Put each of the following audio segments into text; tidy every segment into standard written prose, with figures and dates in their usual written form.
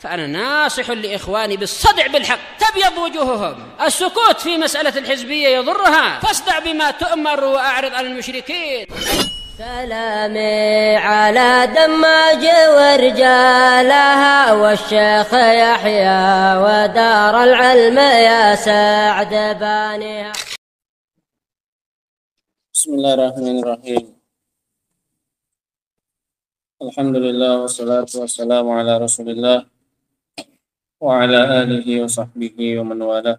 فأنا ناصح لإخواني بالصدع بالحق تبيض وجوههم. السكوت في مسألة الحزبية يضرها، فاصدع بما تؤمر وأعرض عن المشركين. سلامي على دماج ورجالها والشيخ يحيى ودار العلم يا سعد بانيها. بسم الله الرحمن الرحيم. الحمد لله والصلاة والسلام على رسول الله وعلى آله وصحبه ومن والاه.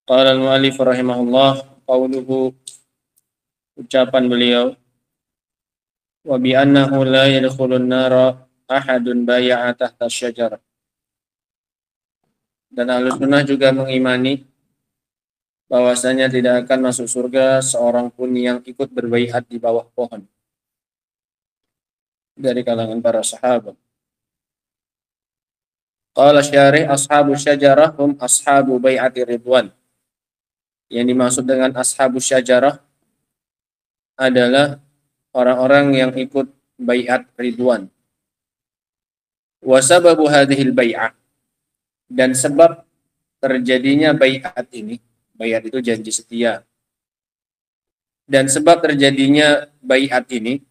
قال المؤلف رحمه الله قوله, ucapan beliau, wa bi annahu la yadkhulun nara ahadun bay'a tahta syajarah. Dan Ahlussunnah juga mengimani bahwasanya tidak akan masuk surga seorang pun yang ikut berbaiat di bawah pohon dari kalangan para sahabat. Qala syarih ashabu syajarah hum ashabu bai'ati ridwan. Yang dimaksud dengan ashabu syajarah adalah orang-orang yang ikut baiat ridwan. Wa sababu hadhil bai'ah, dan sebab terjadinya baiat ini, baiat itu janji setia. Dan sebab terjadinya baiat ini,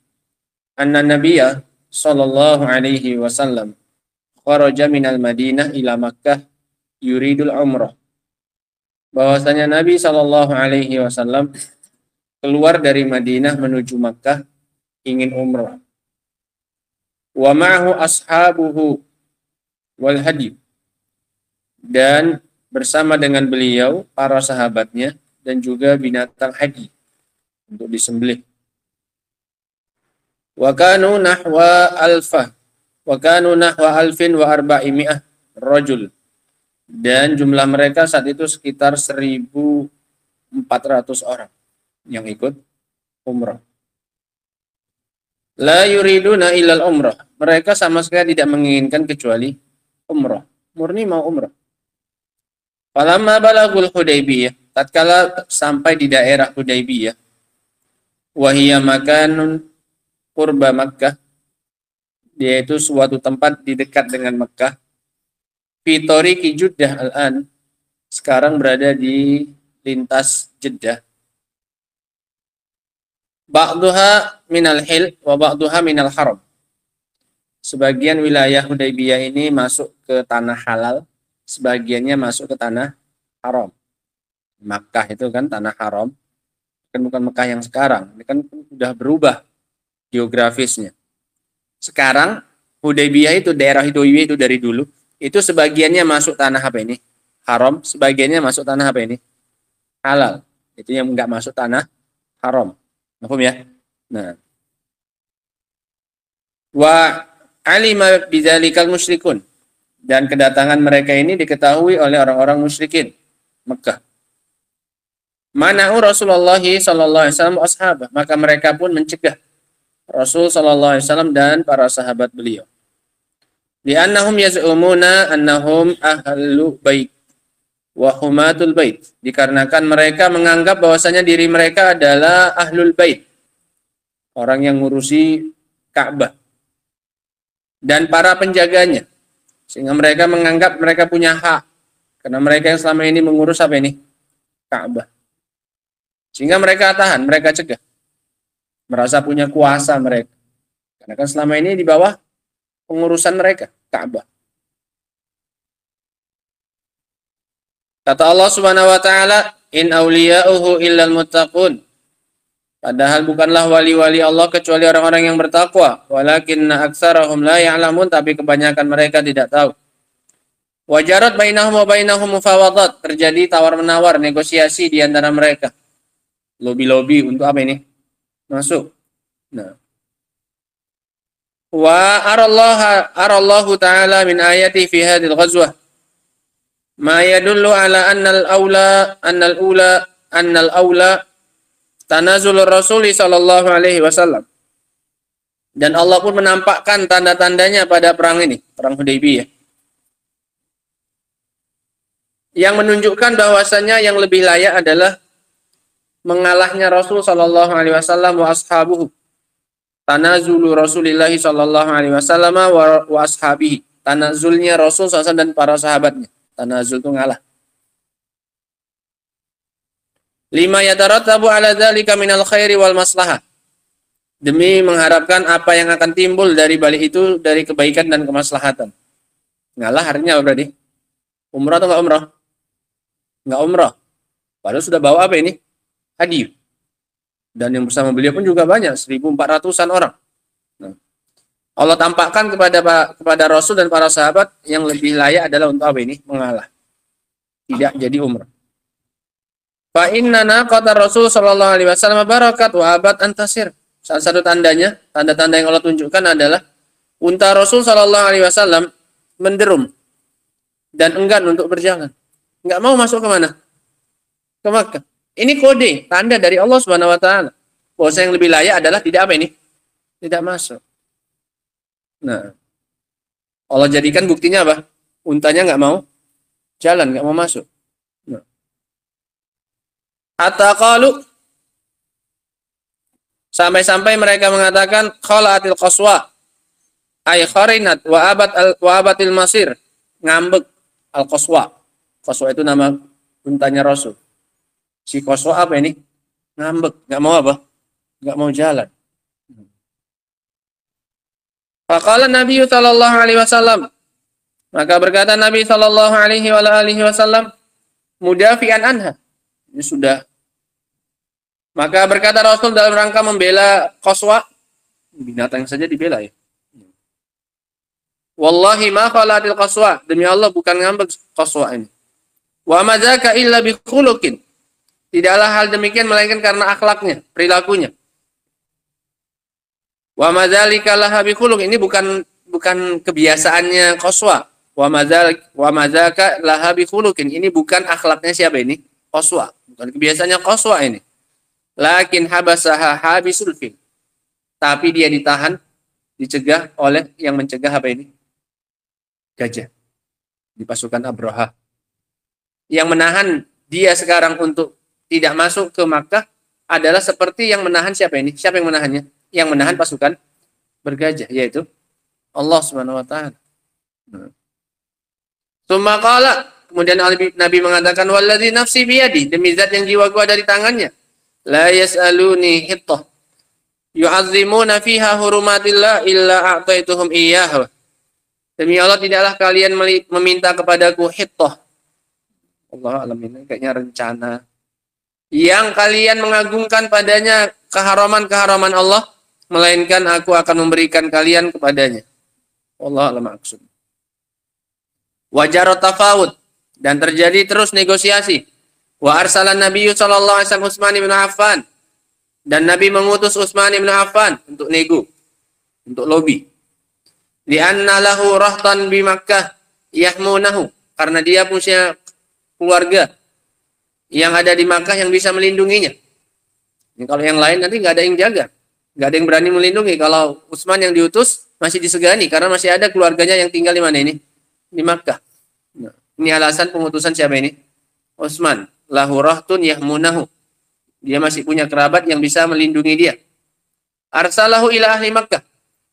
anna nabiyya sallallahu alaihi wasallam kharaja minal Madinah ila Makkah yuridul umrah. Bahwasanya Nabi sallallahu alaihi wasallam keluar dari Madinah menuju Makkah ingin umrah. Wa ma'ahu ashabuhu wal hadi, dan bersama dengan beliau para sahabatnya dan juga binatang haji untuk disembelih. Wa kanu nahwa alfin wa arba'imi'ah rajul, dan jumlah mereka saat itu sekitar 1.400 orang yang ikut umrah. La yuriduna illal umrah, mereka sama sekali tidak menginginkan kecuali umrah, murni mau umrah. Falamma balagul Hudaybiyah, tatkala sampai di daerah Hudaybiyah, wa hiya makanun qurba Makkah, yaitu suatu tempat di dekat dengan Makkah, fi tariqi Jeddah al-an, sekarang berada di lintas Jeddah. Ba'duha minal hil wa ba'duha minal haram. Sebagian wilayah Hudaybiyah ini masuk ke tanah halal, sebagiannya masuk ke tanah haram. Makkah itu kan tanah haram, kan bukan Makkah yang sekarang. Ini kan sudah berubah geografisnya. Sekarang Hudaybiyah itu, daerah Hudaybiyah itu dari dulu, itu sebagiannya masuk tanah apa ini? Haram, sebagiannya masuk tanah apa ini? Halal. Itu yang enggak masuk tanah haram. Paham ya? Nah. Wa alima bidzalikal musyrikun, dan kedatangan mereka ini diketahui oleh orang-orang musyrikin Mekah. Mana'u Rasulullah sallallahu alaihi wasallam ashabah, maka mereka pun mencegah Rasul sallallahu alaihi wasallam dan para sahabat beliau. Li'annahum yaz'umuna annahum ahlu bait wa humatul bait, dikarenakan mereka menganggap bahwasanya diri mereka adalah ahlul bait, orang yang ngurusi Ka'bah dan para penjaganya, sehingga mereka menganggap mereka punya hak karena mereka yang selama ini mengurus apa ini? Ka'bah. Sehingga mereka tahan, mereka cegah, merasa punya kuasa mereka, karena kan selama ini di bawah pengurusan mereka Ka'bah. Kata Allah Subhanahu wa taala, in awliya'uhu illal muttaqun. Padahal bukanlah wali-wali Allah kecuali orang-orang yang bertakwa, walakinna aktsarahum la ya'lamun, tapi kebanyakan mereka tidak tahu. Wajarat bainahum wa bainahum mufawadat, terjadi tawar-menawar, negosiasi di antara mereka. Lobi-lobi untuk apa ini? Masuk. Nah. Wa arallahu ta'ala min ayati fi hadhil ghazwah ma yadullu ala annal aula tanazul Rasul sallallahu alaihi wasallam. Dan Allah pun menampakkan tanda-tandanya pada perang ini, perang Hudaybiyah, yang menunjukkan bahwasanya yang lebih layak adalah mengalahnya Rasul sallallahu alaihi wasallam wa ashabuhu, tanazulu Rasulillah sallallahu alaihi wasallam wa ashabihi. Tanazulnya Rasul SAW dan para sahabatnya. Tanazul itu ngalah. Lima yatarattabu ala dzalika minal khairi wal maslahah. Demi mengharapkan apa yang akan timbul dari balik itu dari kebaikan dan kemaslahatan. Ngalah artinya apa berarti? Umrah atau enggak umrah? Enggak umrah. Padahal sudah bawa apa ini? Hadiah. Dan yang bersama beliau pun juga banyak, 1.400-an orang. Nah, Allah tampakkan kepada Rasul dan para sahabat yang lebih layak adalah untuk apa ini? Mengalah. Tidak jadi umrah. Fa innana qata Rasul sallallahu alaihi wasallam barakat wa abad antasir. Salah satu tandanya, tanda-tanda yang Allah tunjukkan adalah unta Rasul sallallahu alaihi wasallam menderum dan enggan untuk berjalan. Enggak mau masuk ke mana? Ke Makkah. Ini kode, tanda dari Allah Subhanahu wa taala. Bahwa yang lebih layak adalah tidak apa ini? Tidak masuk. Nah, Allah jadikan buktinya apa? Untanya nggak mau jalan, nggak mau masuk. Nah. Ataqalu sampai-sampai mereka mengatakan khalaatil qaswa ay kharinat wa abatil masir, ngambek al-qaswa. Qaswa itu nama untanya Rasul. Si Qaswa apa ini? Ngambek, nggak mau apa? Nggak mau jalan. Faqala Nabi sallallahu alaihi wasallam, maka berkata Nabi sallallahu alaihi wasallam, mudafi'an anha. Ini sudah. Maka berkata Rasul dalam rangka membela Qaswa, binatang saja dibela ya. Wallahi ma khalatil Qaswa, demi Allah bukan ngambek Qaswa ini. Wa ma dzaka illa bi khuluqin. Tidaklah hal demikian melainkan karena akhlaknya, perilakunya. Wa madzalika laha bi khuluq, ini bukan kebiasaannya Qaswa. Wa madzaka laha bi khuluqin, ini bukan akhlaknya siapa ini? Qaswa, bukan kebiasaannya Qaswa ini. Lakin habasaha habisul fil. Tapi dia ditahan, dicegah oleh yang mencegah apa ini? Gajah. Di pasukan Abraha. Yang menahan dia sekarang untuk tidak masuk ke Makkah adalah seperti yang menahan siapa ini? Siapa yang menahannya? Yang menahan pasukan bergajah, yaitu Allah Subhanahu wa taala. Tsumma qala, kemudian Nabi mengatakan wallazi nafsi biyadi, demi zat yang jiwaku ada di tangannya. La yas'aluni hittah yu'azzimuna fiha hurumatillah illa a'taituhum iyyahu. Demi Allah tidaklah kalian meminta kepadaku hittah. Allah alam, ini kayaknya rencana yang kalian mengagungkan padanya keharaman-keharaman Allah, melainkan aku akan memberikan kalian kepadanya. Allah alam maksud. Wajar tafawud, dan terjadi terus negosiasi. Wa arsalan Nabi sallallahu alaihi wasallam Utsman bin Affan, dan Nabi mengutus Utsman bin Affan untuk nego, untuk lobby. Li'anna lahu rahtan bi Makkah yahmunahu, karena dia punya keluarga yang ada di Makkah yang bisa melindunginya. Ini kalau yang lain nanti nggak ada yang jaga, nggak ada yang berani melindungi. Kalau Utsman yang diutus masih disegani karena masih ada keluarganya yang tinggal di mana ini? Di Makkah. Nah, ini alasan pengutusan siapa ini? Utsman. Lahu rahtun yahmunahu. Dia masih punya kerabat yang bisa melindungi dia. Arsalahu ila ahli Makkah.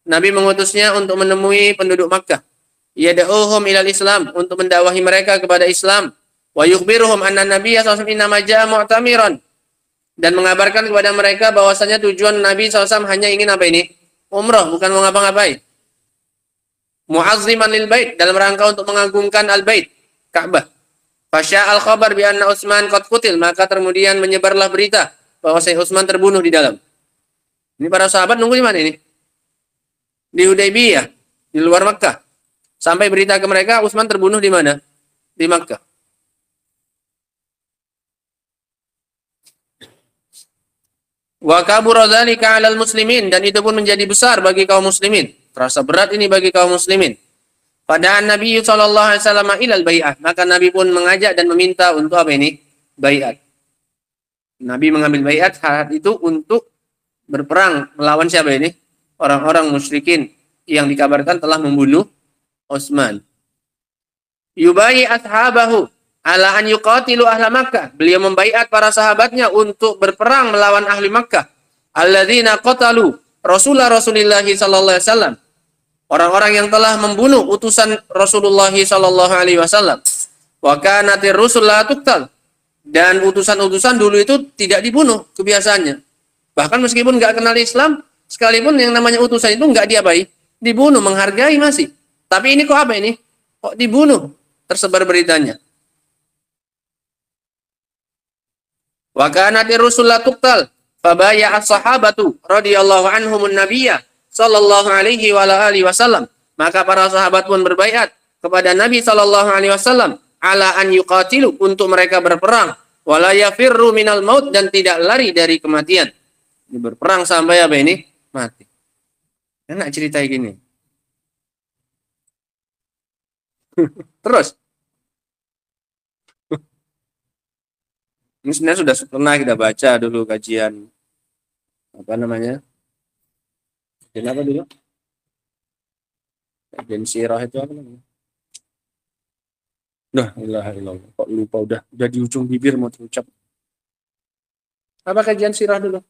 Nabi mengutusnya untuk menemui penduduk Makkah. Yad'uhum ilal Islam, untuk mendakwahi mereka kepada Islam. Wa yukhbiruhum anna Nabiya sallallahu alaihi wasallam ja'a mu'tamiran, dan mengabarkan kepada mereka bahwasanya tujuan Nabi SAW hanya ingin apa ini? Umrah, bukan mau ngapa-ngapain. Mu'azziman lil bait, dalam rangka untuk mengagungkan al-bait, Ka'bah. Fasya al-khabar bi anna Utsman qad qutil, maka kemudian menyebarlah berita bahwa Syekh Utsman terbunuh di dalam. Ini para sahabat nunggu di mana ini? Di Hudaybiyah, di luar Makkah. Sampai berita ke mereka Utsman terbunuh di mana? Di Makkah. Wa kabura dzalika 'alal muslimin, dan itu pun menjadi besar bagi kaum muslimin. Terasa berat ini bagi kaum muslimin. Pada Nabi sallallahu alaihi wasallam ilal bai'ah, maka Nabi pun mengajak dan meminta untuk apa ini? Bai'at. Nabi mengambil bai'at saat itu untuk berperang melawan siapa ini? Orang-orang musyrikin yang dikabarkan telah membunuh Utsman. Yubai ashabahu ala an yuqatilu ahla Makkah. Beliau membaiat para sahabatnya untuk berperang melawan ahli Makkah. Alladzina qatalu, Rasulullah sallallahu alaihi wasallam. Orang-orang yang telah membunuh utusan Rasulullah sallallahu alaihi wasallam. Wa kanatir rusul la tuqtal. Dan utusan-utusan dulu itu tidak dibunuh kebiasaannya. Bahkan meskipun nggak kenal Islam, sekalipun yang namanya utusan itu nggak diapai, dibunuh, menghargai masih. Tapi ini kok apa ini? Kok dibunuh? Tersebar beritanya. Wa kanatir rusul la tuqtal. Fabaya as-sahabatu radhiyallahu anhumun nabiyya sallallahu alaihi wa alihi wasallam. Maka para sahabat pun berbaiat kepada Nabi sallallahu alaihi wasallam ala an yuqatilu, untuk mereka berperang, wala yafirru minal maut, dan tidak lari dari kematian. Ini berperang sampai apa ini? Mati. Enak cerita gini. Terus. Ini sebenarnya sudah pernah kita baca dulu kajian apa namanya? Kajian apa dulu? Kajian sirah itu apa namanya? Nah, ilaha illallah. Kok lupa udah di ujung bibir mau terucap. Apa kajian sirah dulu?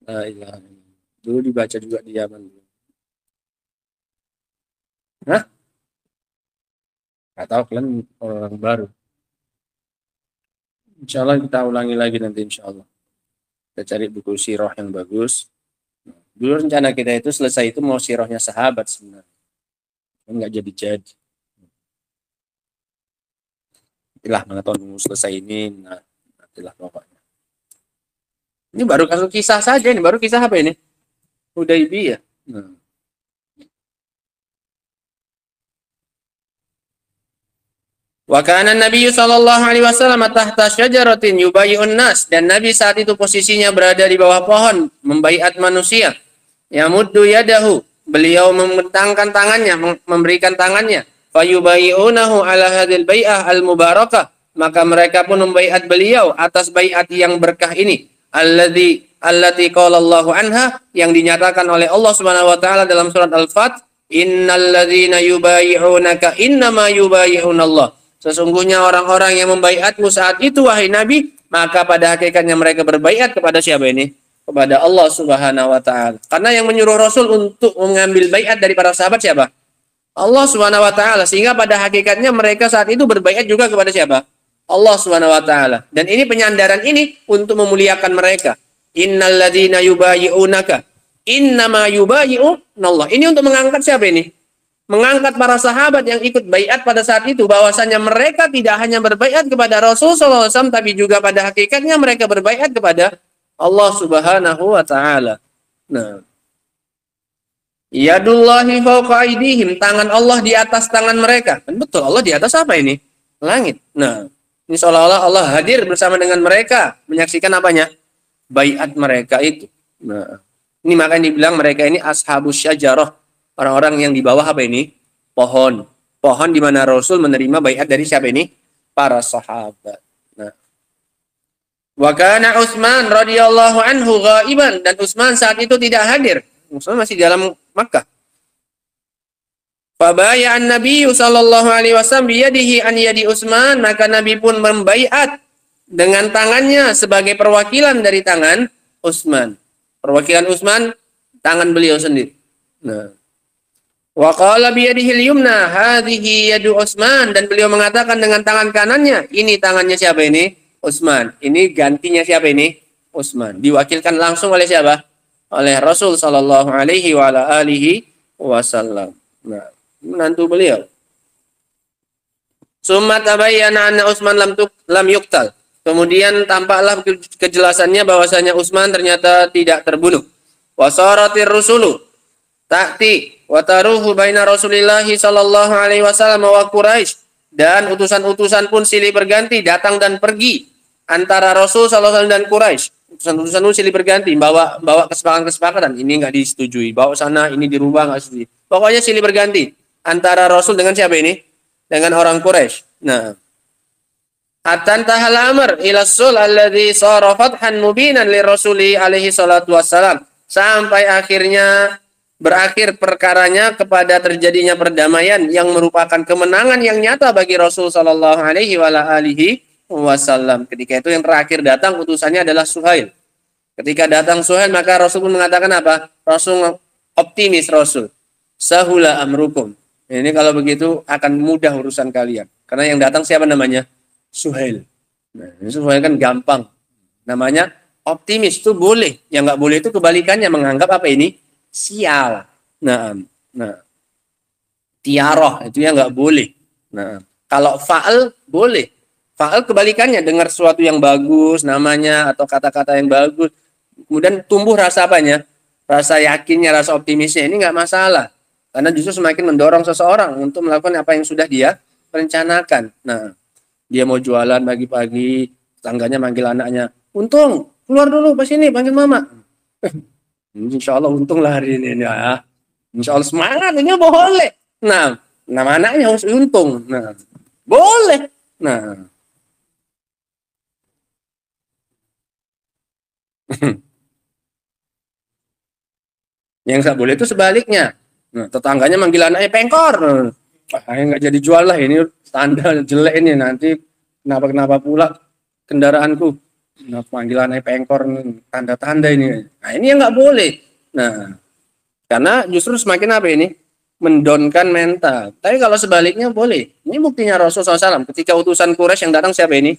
La ilaha illallah. Dulu dibaca juga di Yaman dulu. Hah? Nggak tahu, kalian orang baru. Insya Allah kita ulangi lagi nanti insya Allah. Kita cari buku sirah yang bagus. Dulu rencana kita itu selesai itu mau sirahnya sahabat sebenarnya. Nggak jadi-jadi. Itulah mana tahun selesai ini. Nah, nantilah pokoknya. Ini baru kasus kisah saja. Ini baru kisah apa ini? Hudaybiyah. Nah. Wa kana Nabi sallallahu alaihi wasallam tahta syajaratin yubayyi'un nas, dan Nabi saat itu posisinya berada di bawah pohon membaiat manusia. Yamuddu yadahu, beliau membentangkan tangannya, memberikan tangannya. Fayubayyi'unahu ala hadhil bai'ah al-mubarakah, maka mereka pun membaiat beliau atas baiat yang berkah ini. Allati qala Allahu anha, yang dinyatakan oleh Allah Subhanahu wa taala dalam surat Al-Fat, innal ladzina yubayyi'unaka innama yubayyi'unallah. Sesungguhnya orang-orang yang membaiatmu saat itu, wahai Nabi, maka pada hakikatnya mereka berbaiat kepada siapa ini? Kepada Allah Subhanahu wa taala. Karena yang menyuruh Rasul untuk mengambil baiat dari para sahabat siapa? Allah Subhanahu wa taala. Sehingga pada hakikatnya mereka saat itu berbaiat juga kepada siapa? Allah Subhanahu wa taala. Dan ini penyandaran ini untuk memuliakan mereka. Innal ladzina yubayyi'unaka innama yubayyi'unallah. Ini untuk mengangkat siapa ini? Mengangkat para sahabat yang ikut baiat pada saat itu, bahwasanya mereka tidak hanya berbaiat kepada Rasul sallallahu alaihi wasallam, tapi juga pada hakikatnya mereka berbaiat kepada Allah Subhanahu wa taala. Nah, yadullahi fawqa aydihim, tangan Allah di atas tangan mereka. Dan betul, Allah di atas apa ini? Langit. Nah, ini seolah-olah Allah hadir bersama dengan mereka, menyaksikan apanya? Baiat mereka itu. Nah, ini makanya dibilang mereka ini ashabus syajarah. Orang-orang yang di bawah apa ini? Pohon. Pohon di mana Rasul menerima baiat dari siapa ini? Para sahabat. Nah. Wa kana Utsman radhiyallahu anhu ghaiban, dan Utsman saat itu tidak hadir. Utsman masih di dalam Makkah. Fa bay'an Nabi sallallahu alaihi wasallam biyadihi an yadi Utsman, maka Nabi pun membaiat dengan tangannya sebagai perwakilan dari tangan Utsman. Perwakilan Utsman, tangan beliau sendiri. Nah. Wa qala biyadihi al-yumna hadhihi yadu Utsman, dan beliau mengatakan dengan tangan kanannya, ini tangannya siapa ini? Utsman. Ini gantinya siapa ini? Utsman. Diwakilkan langsung oleh siapa? Oleh Rasul sallallahu alaihi wa ala alihi wasallam. Nah, menantu beliau. Summa tabayyana anna Utsman lam yuqtal. Kemudian tampaklah kejelasannya bahwasanya Utsman ternyata tidak terbunuh. Wa saratir rusulu ta'ti wa taruhu baina Rasulillahi sallallahu alaihi wasallam wa Quraisy, dan utusan-utusan pun silih berganti datang dan pergi antara Rasul sallallahu alaihi wasallam dan Quraisy. Utusan-utusan pun silih berganti, bawa kesepakatan, ini enggak disetujui, bawa sana ini dirubah enggak setuju. Pokoknya silih berganti antara Rasul dengan siapa ini? Dengan orang Quraisy. Nah, hatta tahal amr ila sul alladhi sara fathan mubinan li Rasuli alaihi salatu wassalam, sampai akhirnya berakhir perkaranya kepada terjadinya perdamaian yang merupakan kemenangan yang nyata bagi Rasul sallallahu alaihi wasallam. Ketika itu yang terakhir datang utusannya adalah Suhail. Ketika datang Suhail, maka Rasul pun mengatakan apa? Rasul optimis Rasul. Sahula amrukum. Ini kalau begitu akan mudah urusan kalian. Karena yang datang siapa namanya? Suhail. Nah, Suhail kan gampang. Namanya optimis itu boleh. Yang nggak boleh itu kebalikannya, menganggap apa ini? Sial. Nah, tiaroh itu yang nggak boleh. Nah, kalau fa'al boleh. Fa'al kebalikannya, dengar sesuatu yang bagus namanya atau kata-kata yang bagus. Kemudian tumbuh rasa apanya? Rasa yakinnya, rasa optimisnya. Ini nggak masalah. Karena justru semakin mendorong seseorang untuk melakukan apa yang sudah dia rencanakan. Nah, dia mau jualan pagi-pagi, tangganya manggil anaknya, Untung, keluar dulu pas ini, panggil mama. Insya Allah untung lah hari ini. Ya. Insya Allah semangat, ini boleh. Nah, nama anaknya harus untung. Nah, boleh. Nah, yang nggak boleh itu sebaliknya. Nah, tetangganya manggil anaknya pengkor. Nggak jadi jual lah ini standar jelek ini nanti kenapa pula kendaraanku. Nah, manggil anaknya pengkor tanda-tanda ini. Nah ini yang nggak boleh. Nah karena justru semakin apa ini mendonkan mental. Tapi kalau sebaliknya boleh. Ini buktinya Rasulullah SAW. Ketika utusan Quraisy yang datang siapa ini?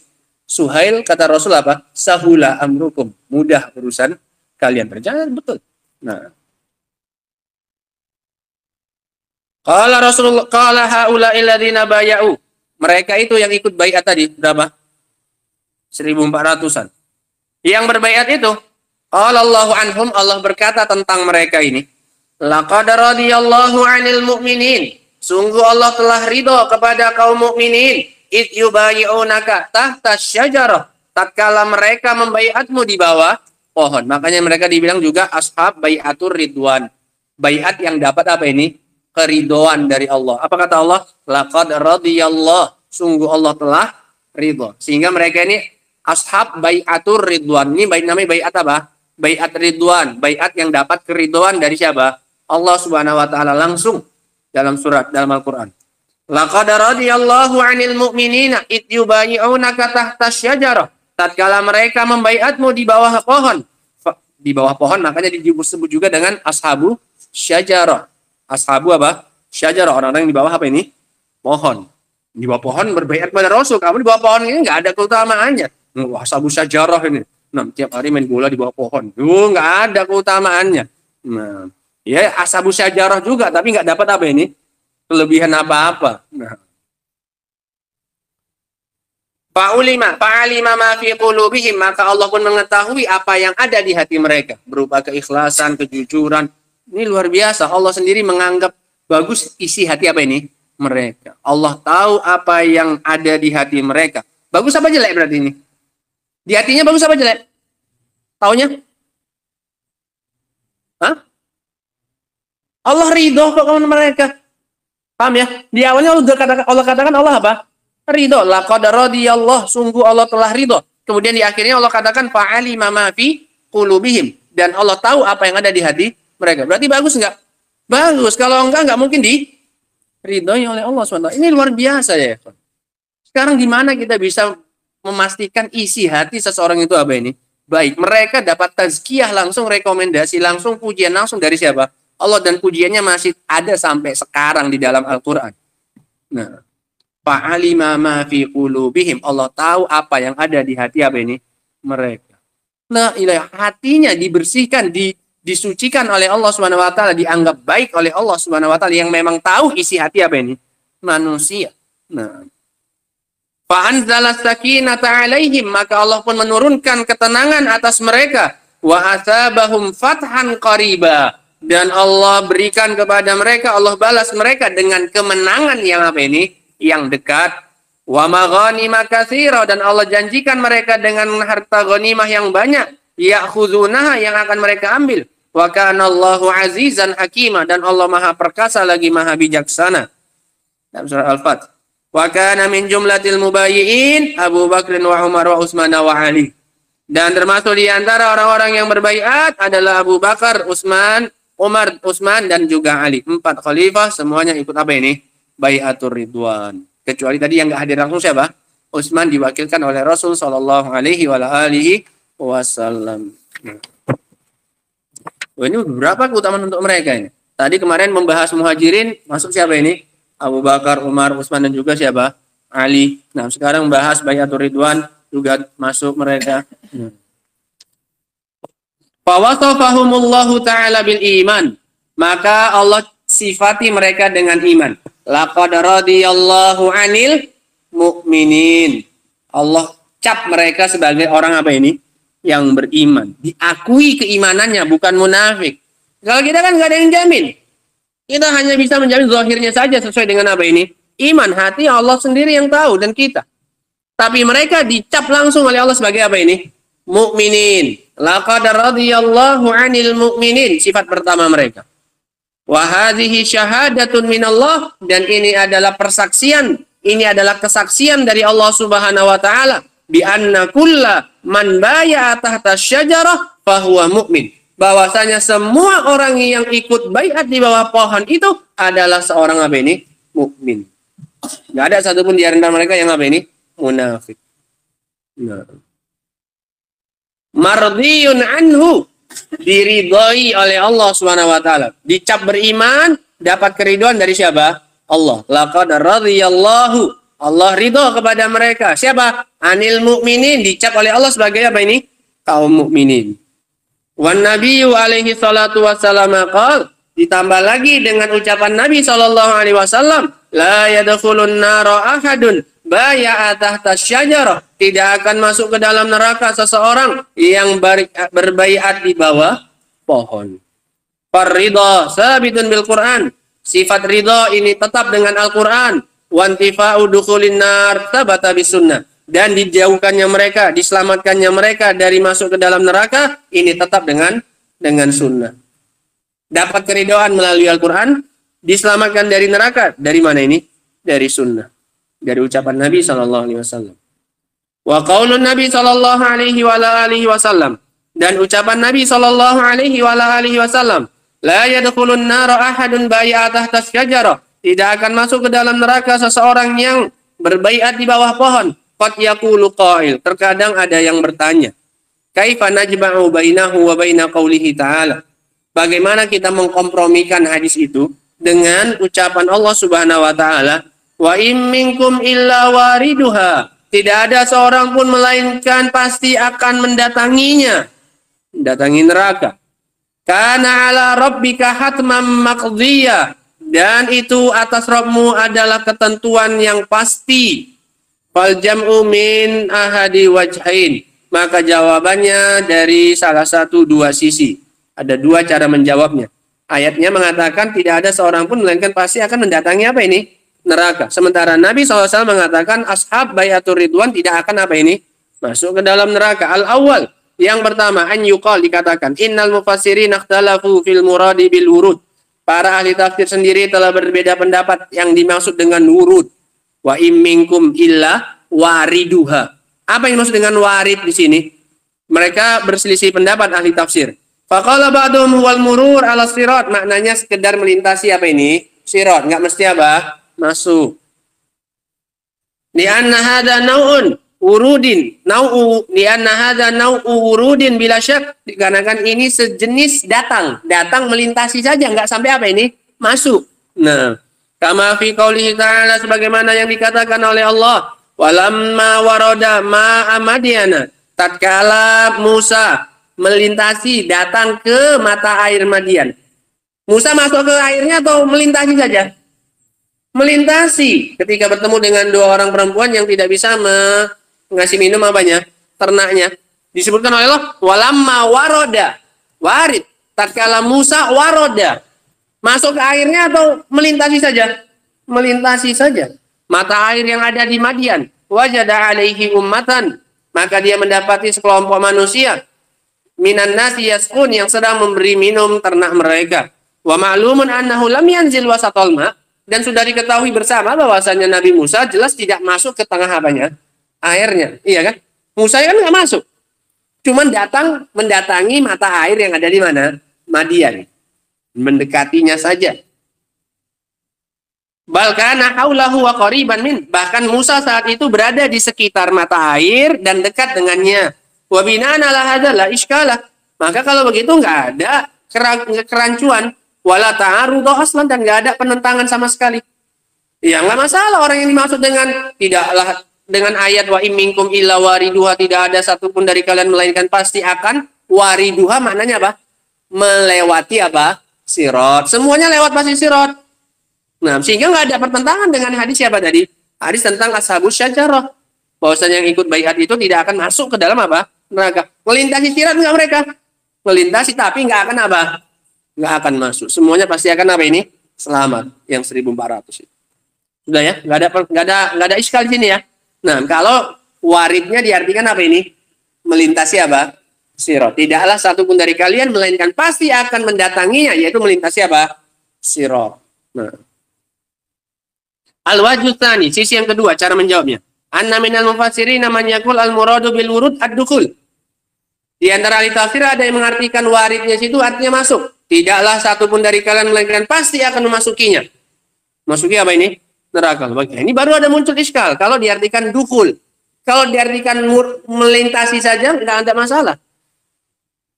Suhail, kata Rasul apa? Sahula amrukum. Mudah urusan kalian berjalan betul. Nah. Qala Rasulullah qala haula'il ladzina bay'u. Mereka itu yang ikut baiat tadi berapa? 1.400-an. Yang berbaiat itu qala Allahu anhum, Allah berkata tentang mereka ini, laqad radiyallahu 'anil mu'minin. Sungguh Allah telah ridho kepada kaum mukminin id yubayyi'unaka tahta syajarah. Tatkala mereka membaiatmu di bawah pohon. Makanya mereka dibilang juga ashab baiatur ridwan. Baiat yang dapat apa ini? Keridhaan dari Allah. Apa kata Allah? Laqad radiyallahu, sungguh Allah telah ridho. Sehingga mereka ini ashab baiatur ridwan. Ini namanya baiat apa? Baiat ridwan, baiat yang dapat keridhaan dari siapa? Allah Subhanahu wa taala langsung dalam Al-Qur'an. Laqad radiyallahu 'anil mu'minina id yubayyi'unaka tahta syajarah. Tatkala mereka membaiatmu di bawah pohon. Di bawah pohon makanya disebut juga dengan ashabu syajarah. Ashabu apa? Syajarah, orang-orang yang di bawah apa ini? Pohon. Di bawah pohon berbaiat pada Rasul. Kamu di bawah pohon ini nggak ada keutamaannya. Ashabu syajarah ini. Nah, tiap hari main bola di bawah pohon. Nggak ada keutamaannya. Nah, ya ashabu syajarah juga, tapi nggak dapat apa ini? Kelebihan apa-apa. Nah. Fa'alima ma fi qulubihim, maka Allah pun mengetahui apa yang ada di hati mereka berupa keikhlasan, kejujuran. Ini luar biasa. Allah sendiri menganggap bagus isi hati apa ini? Mereka. Allah tahu apa yang ada di hati mereka. Bagus apa jelek berarti ini? Di hatinya bagus apa jelek? Taunya? Hah? Allah ridho kok sama mereka. Paham ya? Di awalnya Allah katakan Allah apa? Ridho. Laqad radiyallahu, sungguh Allah telah ridho. Kemudian di akhirnya Allah katakan fa'alima ma fi qulubihim, dan Allah tahu apa yang ada di hati mereka. Berarti bagus nggak? Bagus. Kalau nggak mungkin diridhoi oleh Allah SWT. Ini luar biasa ya. Sekarang di mana kita bisa memastikan isi hati seseorang itu apa ini? Baik. Mereka dapat tazkiyah langsung, rekomendasi langsung, pujian langsung dari siapa? Allah, dan pujiannya masih ada sampai sekarang di dalam Al-Quran. Nah, fa'alima ma fi qulubihim. Allah tahu apa yang ada di hati apa ini? Mereka. La ilaha, hatinya dibersihkan, disucikan oleh Allah Subhanahu wa taala, dianggap baik oleh Allah Subhanahu wa taala yang memang tahu isi hati apa ini? Manusia. Nah, fa anzala sakinata 'alaihim, maka Allah pun menurunkan ketenangan atas mereka, wa asabahum fathan qariba, dan Allah berikan kepada mereka, Allah balas mereka dengan kemenangan yang apa ini? Yang dekat. Wa maghanima katsira, dan Allah janjikan mereka dengan harta ghanimah yang banyak, ya'khuzunaha, yang akan mereka ambil. Wa kana Allahu azizan hakima, dan Allah maha perkasa lagi maha bijaksana. Dalam surah Al-Fath. Wa kana min jumlatil mubayyi'in Abu Bakr wa Umar wa Utsman wa Ali. Dan termasuk di antara orang-orang yang berbaiat adalah Abu Bakar, Utsman, Umar, Utsman, dan juga Ali. 4 khalifah semuanya ikut apa ini? Baiatur Ridwan. Kecuali tadi yang nggak hadir langsung siapa? Utsman diwakilkan oleh Rasul sallallahu alaihi wasallam. Oh, ini beberapa keutamaan untuk mereka ini. Tadi kemarin membahas muhajirin, masuk siapa ini? Abu Bakar, Umar, Utsman dan juga siapa? Ali. Nah, sekarang membahas Baiatur Ridwan juga masuk mereka. Fawasafahumullahu ta'ala bil iman. Maka Allah sifati mereka dengan iman. Laqad radiyallahu 'anil mu'minin. Allah cap mereka sebagai orang apa ini? Yang beriman. Diakui keimanannya, bukan munafik. Kalau kita kan nggak ada yang jamin. Kita hanya bisa menjamin zahirnya saja sesuai dengan apa ini? Iman. Hati Allah sendiri yang tahu dan kita. Tapi mereka dicap langsung oleh Allah sebagai apa ini? Mukminin. Laqad radiyallahu 'anil mu'minin. Sifat pertama mereka. Wa hadhihi syahadatun minallah, dan ini adalah persaksian, ini adalah kesaksian dari Allah Subhanahu wa taala bi anna kulla man baya'a tahta syajarah fahuwa mu'min. Bahwasanya semua orang yang ikut baiat di bawah pohon itu adalah seorang apa ini? Mukmin. Enggak ada satupun di antara mereka yang apa ini? Munafik. Nah. Mardiyun anhu, diridhoi oleh Allah Subhanahu wa taala. Dicap beriman, dapat keriduan dari siapa? Allah. Laqad radhiyallahu, Allah ridho kepada mereka. Siapa? Anil mu'minin, dicap oleh Allah sebagai apa ini? Kaum mukminin. Wan nabiyyu alaihi salatu wassalam qala, ditambah lagi dengan ucapan Nabi sallallahu alaihi wasallam, la yadkhulun nara ahadun baya'a tahta syajarah, tidak akan masuk ke dalam neraka seseorang yang berbaiat di bawah pohon. Faridha sabitun bil Quran, sifat ridha ini tetap dengan Al-Quran. Wantifa'u dukhulin nar tabata bis sunnah, dan dijauhkannya mereka, diselamatkannya mereka dari masuk ke dalam neraka ini tetap dengan sunnah. Dapat keridhaan melalui Al-Quran, diselamatkan dari neraka dari mana ini? Dari sunnah. Dari ucapan Nabi sallallahu alaihi wasallam. Wa qaulun Nabi sallallahu alaihi wa alihi wasallam, dan ucapan Nabi sallallahu alaihi wa alihi wasallam, la yadkhulun nara ahadun bai'a tahta syajarah, tidak akan masuk ke dalam neraka seseorang yang berbaiat di bawah pohon. Qad yaqulu qail, terkadang ada yang bertanya, kaifa najma'u bainahu wa baina qaulihi ta'ala, bagaimana kita mengkompromikan hadis itu dengan ucapan Allah Subhanahu wa taala, wa in minkum illa wariduha, tidak ada seorang pun melainkan pasti akan mendatanginya, mendatangi neraka. Kana ala rabbika hatman maqdiyah, dan itu atas Rabbmu adalah ketentuan yang pasti. Fal jam'u min ahadi wajhain, maka jawabannya dari salah satu dua sisi. Ada dua cara menjawabnya. Ayatnya mengatakan tidak ada seorang pun melainkan pasti akan mendatangi apa ini? Neraka. Sementara Nabi SAW mengatakan ashab Baiatur Ridwan tidak akan apa ini? Masuk ke dalam neraka. Al-awwal, yang pertama, an yuqal, dikatakan innal mufassirin ikhtalafu fil muradi bil wurud. Para ahli tafsir sendiri telah berbeda pendapat yang dimaksud dengan wurud. Wa im minkum illa wariduha. Apa yang dimaksud dengan warid di sini? Mereka berselisih pendapat ahli tafsir. Faqala ba'dhum wal murur ala sirat, maknanya sekedar melintasi apa ini? Sirat, enggak mesti apa? Masuk. Lianna hadza nau'un urudin, lianna hadza nau'u urudin bila syak, dikarenakan ini sejenis datang melintasi saja, enggak sampai apa ini? Masuk. Nah, kama fi qoulihi ta'ala, sebagaimana yang dikatakan oleh Allah, walamma warada ma'a Madyana, tatkala Musa melintasi datang ke mata air Madian. Musa masuk ke airnya atau melintasi saja? Melintasi. Ketika bertemu dengan dua orang perempuan yang tidak bisa mengasih minum apanya? Ternaknya. Disebutkan oleh Allah, walamma waroda, warid. Tatkala Musa waroda, masuk ke airnya atau melintasi saja? Melintasi saja. Mata air yang ada di Madian. Wajada alaihi ummatan, maka dia mendapati sekelompok manusia minan nasi yasqun, yang sedang memberi minum ternak mereka. Wa ma'lumun annahu lam yanzil wasatal ma', dan sudah diketahui bersama bahwasanya Nabi Musa jelas tidak masuk ke tengah apanya? Airnya. Iya kan? Musa kan nggak masuk. Cuman mendatangi mata air yang ada di mana? Madian. Mendekatinya saja. Bal kana haulahu wa qariban min, bahkan Musa saat itu berada di sekitar mata air dan dekat dengannya. Wa bina'an ala hadzal la iskala, Maka kalau begitu nggak ada kerancuan, wala ta'arudhu aslan, dan nggak ada penentangan sama sekali. Ya nggak masalah orang yang dimaksud dengan tidaklah dengan ayat wa imminkum illa wariduha, tidak ada satupun dari kalian melainkan pasti akan wariduha, maknanya apa? Melewati apa? Sirat. Semuanya lewat pasti sirat. Nah, sehingga nggak ada pertentangan dengan hadis siapa tadi? Hadis tentang ashabus syajarah. Bahwasanya yang ikut baiat itu tidak akan masuk ke dalam apa? Neraka. Melintasi sirat nggak mereka? Melintasi, tapi nggak akan apa? Nggak akan masuk. Semuanya pasti akan apa ini? Selamat. Yang 1400 itu. Sudah ya? Nggak ada iskal di sini ya. Nah, kalau waridnya diartikan apa ini? Melintasi apa? Sirat. Tidaklah satupun dari kalian melainkan pasti akan mendatanginya, yaitu melintasi apa? Sirat. Nah. Al-wajhu tsani, sisi yang kedua cara menjawabnya. Anna minal mufassirin man yaqul al-muradu bil wurud ad-dukhul. Di antara ahli tafsir ada yang mengartikan waridnya situ artinya masuk. Tidaklah satupun dari kalian melainkan pasti akan memasukinya. Masuki apa ini? Neraka. Ini baru ada muncul iskal. Kalau diartikan dukhul, kalau diartikan melintasi saja tidak ada masalah.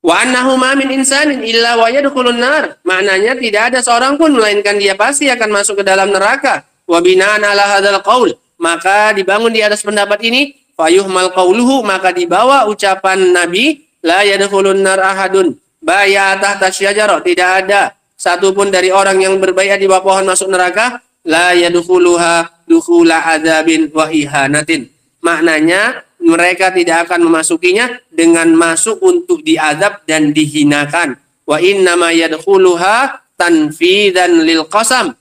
Wa annahu ma min insanin illa wa yadkhulun nar. Maknanya tidak ada seorang pun melainkan dia pasti akan masuk ke dalam neraka. Wa bina'an ala hadzal qaul, maka dibangun di atas pendapat ini, fayuhmal qauluhu, maka dibawa ucapan Nabi, la yadkhulun nar ahadun baya tahta syajarah, tidak ada satupun dari orang yang berbaiat di bawah pohon masuk neraka, la yadkhuluha dukhula adzabin wa ihanatin. Maknanya mereka tidak akan memasukinya dengan masuk untuk diazab dan dihinakan. Wa innama yadkhuluha tanfidan lil qasam.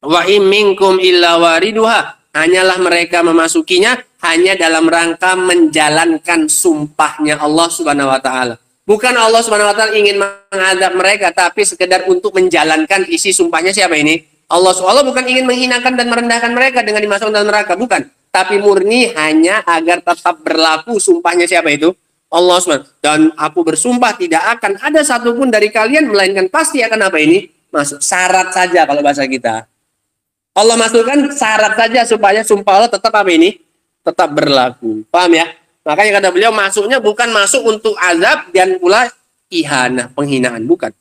Wa imminkum illa wariduha. Hanyalah mereka memasukinya hanya dalam rangka menjalankan sumpahnya Allah Subhanahu wa taala. Bukan Allah Subhanahu wa taala ingin mengazab mereka, tapi sekedar untuk menjalankan isi sumpahnya siapa ini? Allah bukan ingin menghinakan dan merendahkan mereka dengan dimasukkan dalam neraka, bukan. Tapi murni hanya agar tetap berlaku sumpahnya siapa itu? Allah SWT. Dan aku bersumpah tidak akan ada satupun dari kalian melainkan pasti akan apa ini? Masuk. Syarat saja kalau bahasa kita. Allah masukkan syarat saja supaya sumpah Allah tetap apa ini? Tetap berlaku. Paham ya? Makanya kata beliau masuknya bukan masuk untuk azab dan pula ihana, penghinaan, bukan.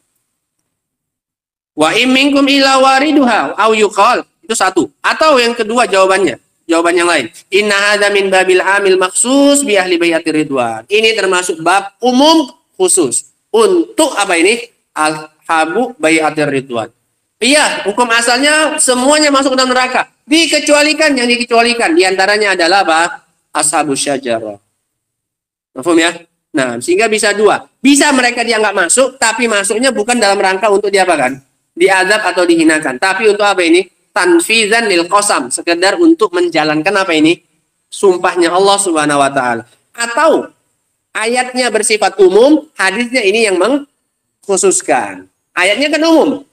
Wa imminkum illa wariduha au yuqal. Itu satu. Atau yang kedua jawabannya. Jawaban yang lain. Inna hadza min babil amil maksus bi ahli bai'atir ridwan. Ini termasuk bab umum khusus. Untuk apa ini? Al-habu bai'atir ridwan. Iya, hukum asalnya semuanya masuk ke dalam neraka. Dikecualikan, yang dikecualikan. Di antaranya adalah apa? Ashabus syajarah. Paham ya? Nah, sehingga bisa dua. Bisa mereka dianggap masuk, tapi masuknya bukan dalam rangka untuk diapakan? Diazab atau dihinakan. Tapi untuk apa ini? Tanfizan lil qasam, sekedar untuk menjalankan apa ini? Sumpahnya Allah Subhanahu wa taala. Atau ayatnya bersifat umum, hadisnya ini yang mengkhususkan. Ayatnya kan umum.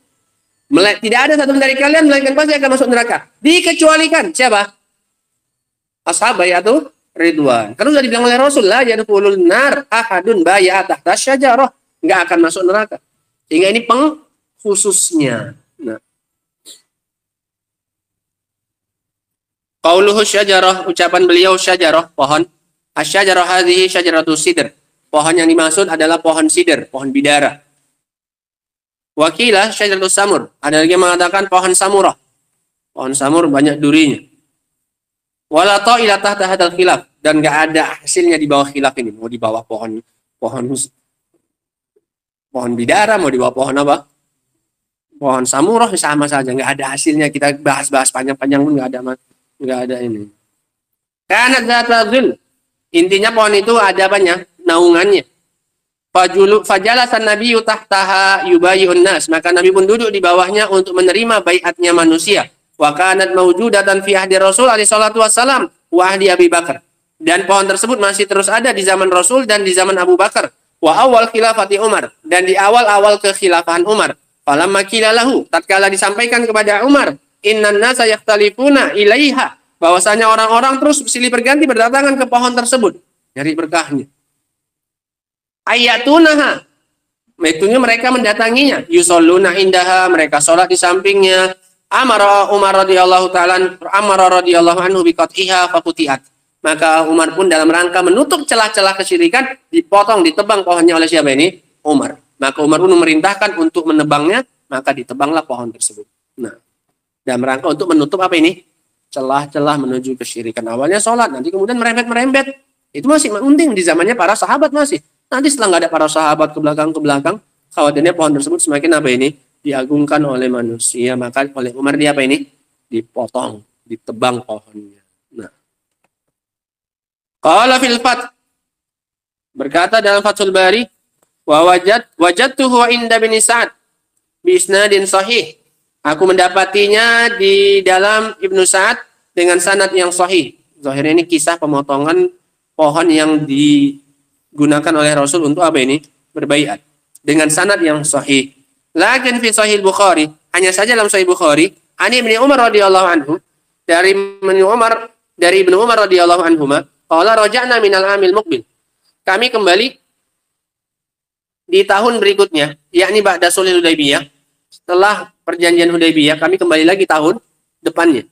Tidak ada satu dari kalian melainkan pasti akan masuk neraka. Dikecualikan siapa? Ashab bai'atul ridwan. Karena sudah dibilang oleh Rasulullah, yadkhulul nar ahadun bai'a tahta syajarah, enggak akan masuk neraka. Sehingga ini pengkhususnya. Nah, qauluhu syajarah, ucapan beliau syajarah, pohon. Asyajarah hadhihi syajaratus sidr. Pohon yang dimaksud adalah pohon sidr, pohon bidara. Wakilah syajaratus samur. Ada lagi yang mengatakan pohon samurah. Pohon samur banyak durinya. Wala ta'ila tahta hadzal khilaf, dan enggak ada hasilnya di bawah khilaf ini. Mau di bawah pohon bidara, mau di bawah pohon apa? Pohon samurah sama saja, enggak ada hasilnya. Kita bahas-bahas panjang-panjang pun enggak ada ini. Karena zatazil, intinya pohon itu ada apanya? Naungannya. Fajalasan Nabi tahtaha yubayyun nas, maka Nabi pun duduk di bawahnya untuk menerima baiatnya manusia. Wa kanat mawjudatan fi ahdi Rasul alaihi salatu wassalam wa ahdi Abi Bakar. Dan pohon tersebut masih terus ada di zaman Rasul dan di zaman Abu Bakar. Wa awal khilafati Umar, dan di awal-awal kekhilafahan Umar. Falamma qila lahu, tatkala disampaikan kepada Umar, innan nasa yakhtalifuna ilaiha, bahwasanya orang-orang terus silih berganti berdatangan ke pohon tersebut nyari berkahnya. Ayatunaha, itunya mereka mendatanginya. Yusalluna indaha, mereka sholat di sampingnya. Amara Umar radhiyallahu ta'ala, amara radhiyallahu anhu biqat'iha faqutiat. Maka Umar pun dalam rangka menutup celah-celah kesyirikan, dipotong, ditebang pohonnya oleh siapa ini? Umar. Maka Umar pun memerintahkan untuk menebangnya, maka ditebanglah pohon tersebut. Nah, dalam rangka untuk menutup apa ini? Celah-celah menuju kesyirikan. Awalnya sholat, nanti kemudian merembet-merembet. Itu masih penting di zamannya para sahabat masih. Nanti setelah nggak ada para sahabat ke belakang, khawatirnya pohon tersebut semakin apa ini? Diagungkan oleh manusia. Maka oleh Umar dia apa ini? Dipotong, ditebang pohonnya. Nah, qala fil Fath, berkata dalam Fathul Bari, wa wajadtuhu inda bin Sa'ad bi isnadin sahih. Aku mendapatinya di dalam Ibnu Sa'ad dengan sanad yang sahih. Zahirnya ini kisah pemotongan pohon yang digunakan oleh Rasul untuk apa ini? Berbaiat. Dengan sanad yang sahih. Lakin fi Sahih Bukhari, hanya saja dalam Sahih Bukhari, ani Ibnu Umar radhiyallahu anhu, dari Ibnu Umar radhiyallahu anhuma, qala raja'na minal amil muqbil. Kami kembali di tahun berikutnya, yakni ba'da sulhul Hudaybiyah. Setelah perjanjian Hudaybiyah, kami kembali lagi tahun depannya.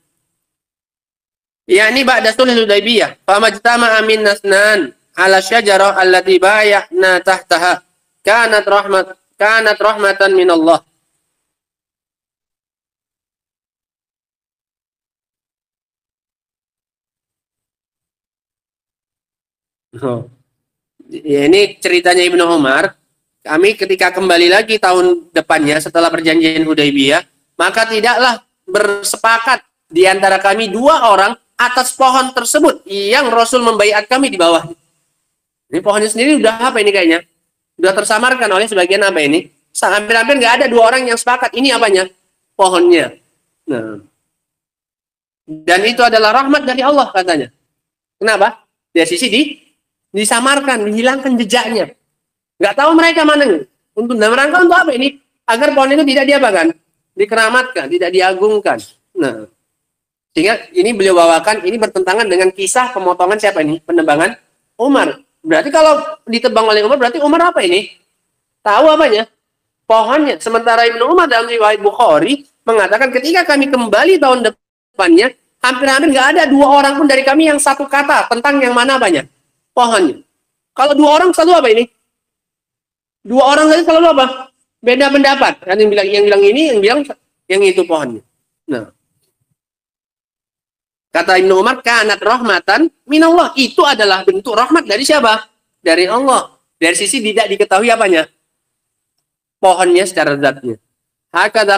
Yakni ba'da sulhul Hudaybiyah, famajtama'a minna nasnan 'ala syajarah allati bay'na tahtaha kanat rahmatan min Allah. Ya, ini ceritanya Ibnu Umar. Kami ketika kembali lagi tahun depannya setelah perjanjian Hudaybiyah, maka tidaklah bersepakat di antara kami dua orang atas pohon tersebut yang Rasul membaiat kami di bawah. Ini pohonnya sendiri udah apa ini kayaknya? Udah tersamarkan oleh sebagian apa ini? Hampir-hampir nggak ada dua orang yang sepakat. Ini apanya? Pohonnya. Nah. Dan itu adalah rahmat dari Allah katanya. Kenapa? Dari sisi disamarkan, dihilangkan jejaknya. Nggak tahu mereka mana. Untuk dalam rangka untuk apa ini? Agar pohon itu tidak diapakan? Dikeramatkan, tidak diagungkan. Nah, sehingga ini beliau bawakan, ini bertentangan dengan kisah pemotongan siapa ini? Penebangan Umar. Berarti kalau ditebang oleh Umar, berarti Umar apa ini? Tahu apanya? Pohonnya. Sementara Ibnu Umar dalam riwayat Bukhari mengatakan ketika kami kembali tahun depannya, hampir-hampir nggak ada dua orang pun dari kami yang satu kata tentang yang mana banyak pohonnya. Kalau dua orang selalu apa ini? Dua orang saja selalu apa? Beda pendapat. Kan yang bilang ini, yang bilang yang itu pohonnya. Nah, kata Ibnu Umar, kanat rahmatan minallah. Itu adalah bentuk rahmat dari siapa? Dari Allah. Dari sisi tidak diketahui apanya? Pohonnya secara zatnya. Hakadha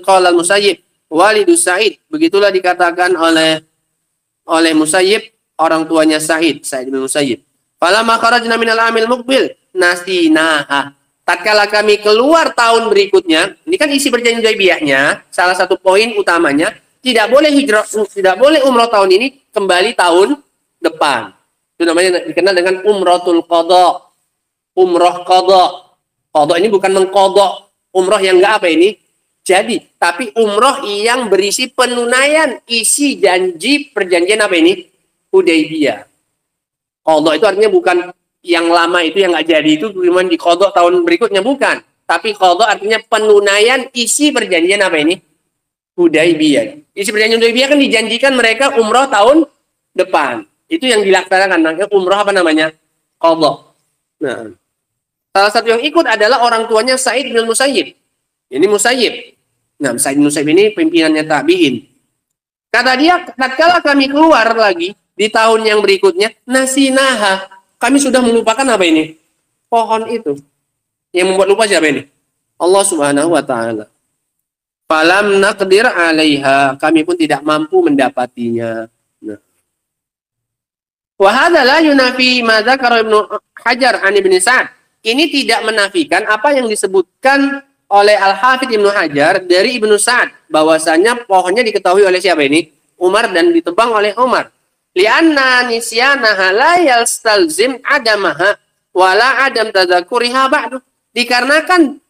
qala Musayyib walidus Sa'id. Begitulah dikatakan oleh Musayyib, orang tuanya Sa'id bin Musayyib. Falamma kharajna minal amil muqbil nasinaha. Tatkala kami keluar tahun berikutnya, ini kan isi perjanjian Hudaybiyahnya, salah satu poin utamanya, tidak boleh hijrah, tidak boleh umroh tahun ini kembali tahun depan. Itu namanya dikenal dengan umrohul qadha. Umroh qadha. Qadha ini bukan mengqadha umroh yang enggak apa ini jadi, tapi umroh yang berisi penunaian isi janji perjanjian apa ini? Hudaybiyah. Qadha itu artinya bukan yang lama itu yang nggak jadi itu cuma di qadha tahun berikutnya, bukan. Tapi qadha artinya penunaian isi perjanjian apa ini? Hudaybiyah. Isi perjanjian Hudaybiyah kan dijanjikan mereka umroh tahun depan. Itu yang dilaksanakan. Namanya umroh apa namanya? Qadha. Nah, salah satu yang ikut adalah orang tuanya Sa'id bin Musayyib. Ini Musayyib. Nah, Sa'id bin Musayyib ini pimpinannya tabi'in. Kata dia, tatkala kami keluar lagi di tahun yang berikutnya, nasinaha, kami sudah melupakan apa ini? Pohon itu. Yang membuat lupa siapa ini? Allah Subhanahu wa taala. Falam naqdir 'alaiha, kami pun tidak mampu mendapatinya. Nah. Wa hadza la yunafi ma dzakara Ibnu Hajar an Ibnu Sa'ad. Ini tidak menafikan apa yang disebutkan oleh Al-Hafidz Ibnu Hajar dari Ibnu Sa'ad, bahwasanya pohonnya diketahui oleh siapa ini? Umar, dan ditebang oleh Umar. Li'anna nisyanaha la yastalzim adamaha wala adam tadzakuriha ba'du. Dikarenakan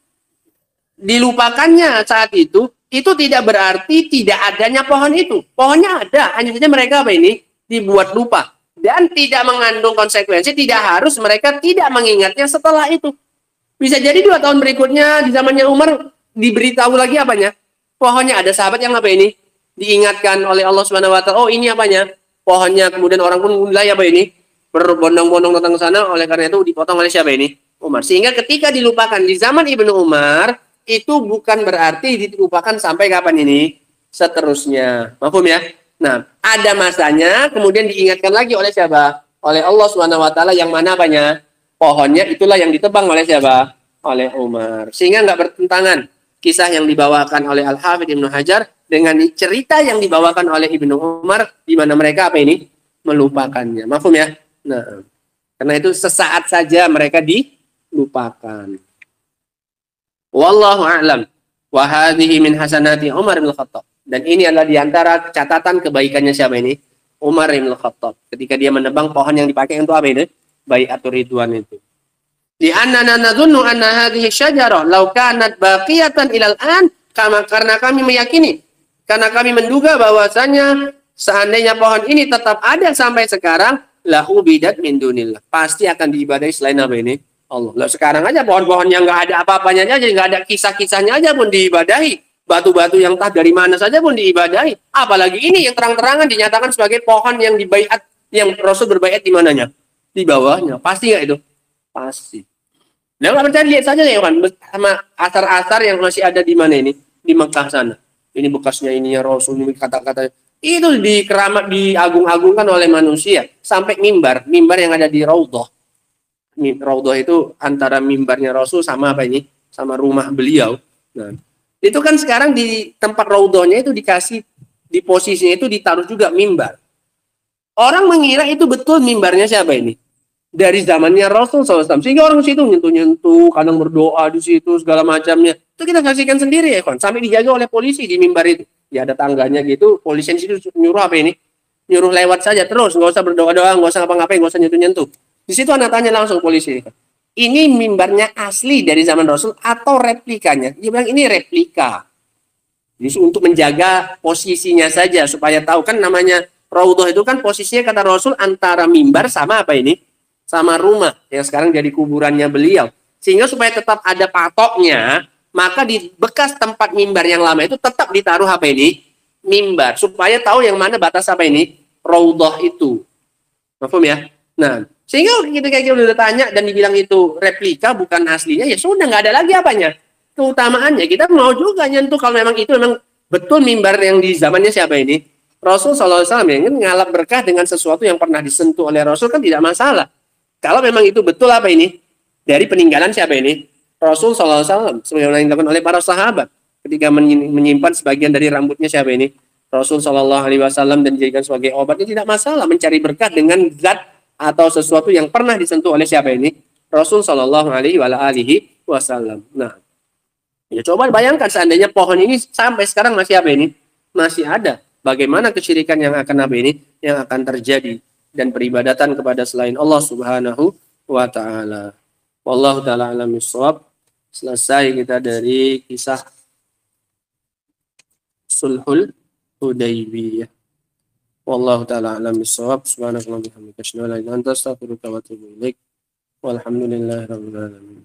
dilupakannya saat itu tidak berarti tidak adanya pohon itu. Pohonnya ada, hanya saja mereka apa ini? Dibuat lupa. Dan tidak mengandung konsekuensi, tidak harus mereka tidak mengingatnya setelah itu. Bisa jadi 2 tahun berikutnya di zamannya Umar diberitahu lagi apanya? Pohonnya. Ada sahabat yang apa ini? Diingatkan oleh Allah Subhanahu wa taala, oh ini apanya? pohonnya, kemudian orang pun mulai apa ini? Berbondong-bondong datang ke sana, oleh karena itu dipotong oleh siapa ini? Umar. Sehingga ketika dilupakan di zaman Ibnu Umar, itu bukan berarti dilupakan sampai kapan ini? Seterusnya. Paham ya? Nah, ada masanya, kemudian diingatkan lagi oleh siapa? Oleh Allah Subhanahu wa taala, yang mana apanya? Pohonnya itulah yang ditebang oleh siapa? Oleh Umar. Sehingga nggak bertentangan kisah yang dibawakan oleh Al-Hafidz Ibnu Hajar dengan cerita yang dibawakan oleh Ibnu Umar, di mana mereka apa ini? Melupakannya. Mafhum ya? Nah, karena itu sesaat saja mereka dilupakan. Wallahu a'lam. Wa hadhihi min hasanati Umar bin Khattab. Dan ini adalah diantara catatan kebaikannya siapa ini? Umar bin Khattab. Ketika dia menebang pohon yang dipakai untuk apa ini? Bai'atur Ridwan itu. Di annana nadhunnu anna hadhihi syajarah law kanat baqiyatan ilal an, karena kami meyakini, karena kami menduga bahwasanya seandainya pohon ini tetap ada sampai sekarang, la ubidat min dunillah, pasti akan diibadahi selain apa ini? Allah. Lah sekarang aja pohon-pohon yang nggak ada apa-apanya aja, nggak ada kisah-kisahnya aja pun diibadahi. Batu-batu yang entah dari mana saja pun diibadahi. Apalagi ini yang terang-terangan dinyatakan sebagai pohon yang dibaiat, yang Rasul berbaiat di mananya? Di bawahnya. Pasti nggak itu? Pasti. Nah, kalau percaya lihat saja ya kan, sama asar-asar yang masih ada di mana ini? Di Mekah sana. Ini bekasnya ininya Rasul, ini kata-kata itu dikeramat, diagung-agungkan oleh manusia sampai mimbar yang ada di Raudhah. Raudhah itu antara mimbarnya Rasul sama apa ini? Sama rumah beliau. Nah, itu kan sekarang di tempat Raudhahnya itu dikasih, di posisinya itu ditaruh juga mimbar. Orang mengira itu betul mimbarnya siapa ini? Dari zamannya Rasul SAW. Sehingga orang situ nyentuh-nyentuh, kadang berdoa di situ, segala macamnya. Itu kita saksikan sendiri ya kan. Sampai dijaga oleh polisi di mimbar itu. Ya ada tangganya gitu, polisi di situ nyuruh apa ini? Nyuruh lewat saja terus, nggak usah berdoa-doa, nggak usah ngapa-ngapain, nggak usah nyentuh-nyentuh. Di situ anak tanya langsung polisi. Ini mimbarnya asli dari zaman Rasul atau replikanya? Dia bilang ini replika. Jadi untuk menjaga posisinya saja supaya tahu, kan namanya Raudhah itu kan posisinya kata Rasul antara mimbar sama apa ini? Sama rumah yang sekarang jadi kuburannya beliau. Sehingga supaya tetap ada patoknya, maka di bekas tempat mimbar yang lama itu tetap ditaruh apa ini? Mimbar. Supaya tahu yang mana batas apa ini? Raudhah itu. Paham ya? Nah, sehingga ketika kita udah tanya dan dibilang itu replika bukan aslinya, ya sudah nggak ada lagi apanya. Keutamaannya kita mau juga nyentuh kalau memang itu memang betul mimbar yang di zamannya siapa ini? Rasul SAW yang ngalap berkah dengan sesuatu yang pernah disentuh oleh Rasul kan tidak masalah. Kalau memang itu betul apa ini? Dari peninggalan siapa ini? Rasul SAW. Sebagaimana yang dilakukan oleh para sahabat. Ketika menyimpan sebagian dari rambutnya siapa ini? Rasul SAW dan dijadikan sebagai obat. Ini tidak masalah mencari berkah dengan zat atau sesuatu yang pernah disentuh oleh siapa ini? Rasul SAW. Nah, ya coba bayangkan seandainya pohon ini sampai sekarang masih apa ini? Masih ada. Bagaimana kesyirikan yang akan apa ini? Yang akan terjadi dan peribadatan kepada selain Allah Subhanahu wa taala. Wallahu taala alam bissawab. Selesai kita dari kisah Sulhul Hudaybiyah. Wallahu taala alam bissawab. Subhanakallahumma wa bihamdika asyhadu an la ilaha illa anta astaghfiruka wa atubu ilaik. Walhamdulillahirabbil alamin.